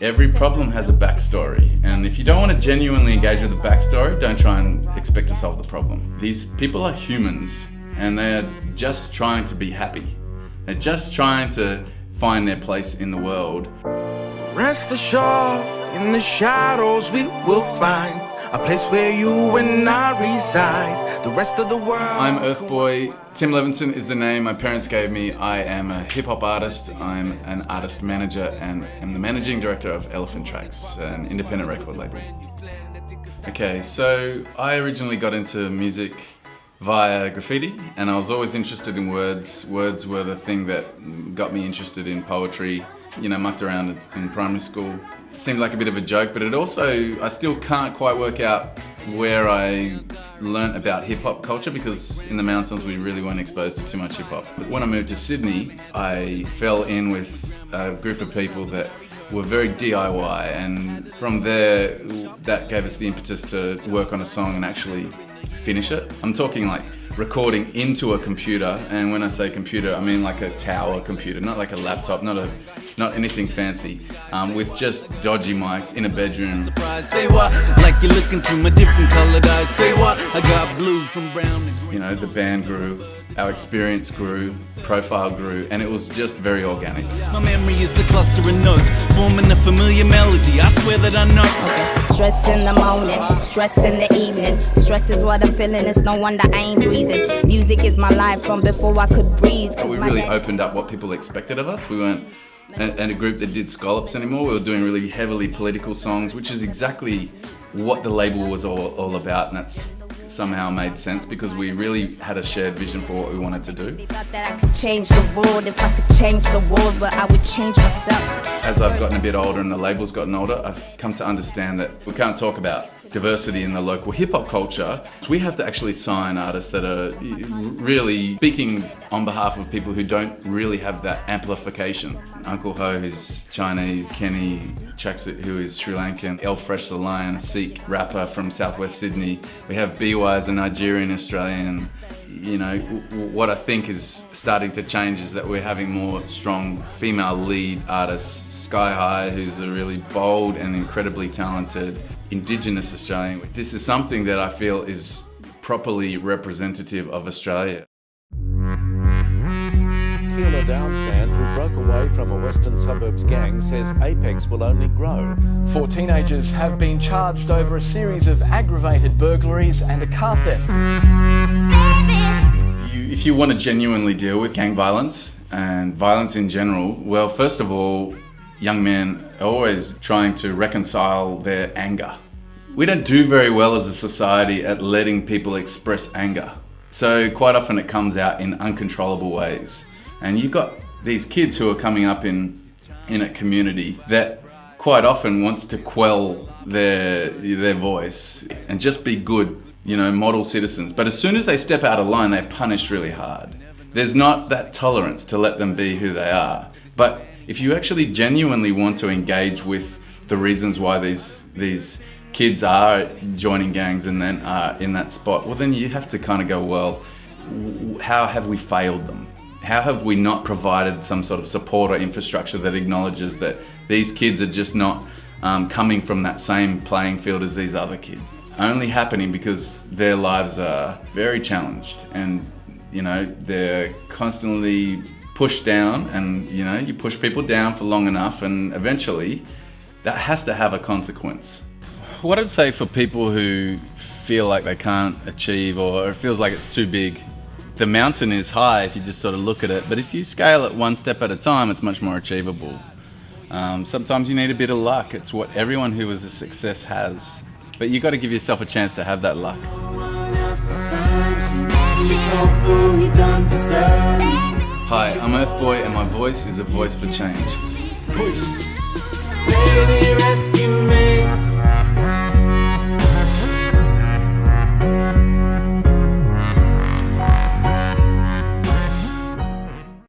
Every problem has a backstory, and if you don't want to genuinely engage with the backstory, don't try and expect to solve the problem. These people are humans, and they're just trying to be happy. They're just trying to find their place in the world. Rest assured, in the shadows we will find a place where you and I reside. The rest of the world. I'm Urthboy. Tim Levinson is the name my parents gave me. I am a hip-hop artist. I'm an artist manager and am the managing director of Elefant Traks, an independent record label. Okay, so I originally got into music via graffiti, and I was always interested in words. Words were the thing that got me interested in poetry. You know, mucked around in primary school. It seemed like a bit of a joke, but it also, I still can't quite work out where I learnt about hip-hop culture, because in the mountains we really weren't exposed to too much hip-hop. But when I moved to Sydney, I fell in with a group of people that were very DIY, and from there, that gave us the impetus to work on a song and actually finish it. I'm talking like recording into a computer, and when I say computer, I mean like a tower computer, not like a laptop, not anything fancy, with just dodgy mics in a bedroom. Say what? Like you're looking through my different colored eyes. Say what? I got blue from brown to green. You know, the band grew, our experience grew, profile grew, and it was just very organic. My memory is a cluster of notes, forming a familiar melody. I swear that I know. Stress in the morning, stress in the evening. Stress is what I'm feeling, it's no wonder I ain't breathing. Music is my life from before I could breathe. We really opened up what people expected of us. We weren't and a group that did scallops anymore. We were doing really heavily political songs, which is exactly what the label was all about, and that's somehow made sense because we really had a shared vision for what we wanted to do. Thought that I could change the world if I could change the world, but I would change myself. As I've gotten a bit older and the label's gotten older, I've come to understand that we can't talk about diversity in the local hip-hop culture. We have to actually sign artists that are really speaking on behalf of people who don't really have that amplification. Uncle Ho, who's Chinese, Kenny Tracksuit, who is Sri Lankan, El Fresh the Lion, a Sikh rapper from southwest Sydney. We have BY as a Nigerian Australian. You know, what I think is starting to change is that we're having more strong female lead artists. Sky High, who's a really bold and incredibly talented Indigenous Australian. This is something that I feel is properly representative of Australia. Keeler Downs man who broke away from a western suburbs gang says Apex will only grow. 4 teenagers have been charged over a series of aggravated burglaries and a car theft. If you want to genuinely deal with gang violence and violence in general, well, first of all, young men are always trying to reconcile their anger. We don't do very well as a society at letting people express anger. So quite often it comes out in uncontrollable ways. And you've got these kids who are coming up in a community that quite often wants to quell their voice and just be good, you know, model citizens. But as soon as they step out of line, they're punished really hard. There's not that tolerance to let them be who they are. But if you actually genuinely want to engage with the reasons why these kids are joining gangs and then are in that spot, well then you have to kind of go, well, how have we failed them? How have we not provided some sort of support or infrastructure that acknowledges that these kids are just not coming from that same playing field as these other kids? Only happening because their lives are very challenged, and you know, they're constantly pushed down, and you know, you push people down for long enough and eventually that has to have a consequence. What I'd say for people who feel like they can't achieve or it feels like it's too big, the mountain is high if you just sort of look at it, but if you scale it one step at a time, it's much more achievable. Sometimes you need a bit of luck. It's what everyone who is a success has, but you got to give yourself a chance to have that luck. Hi, I'm Urthboy and my voice is a voice for change. Peace.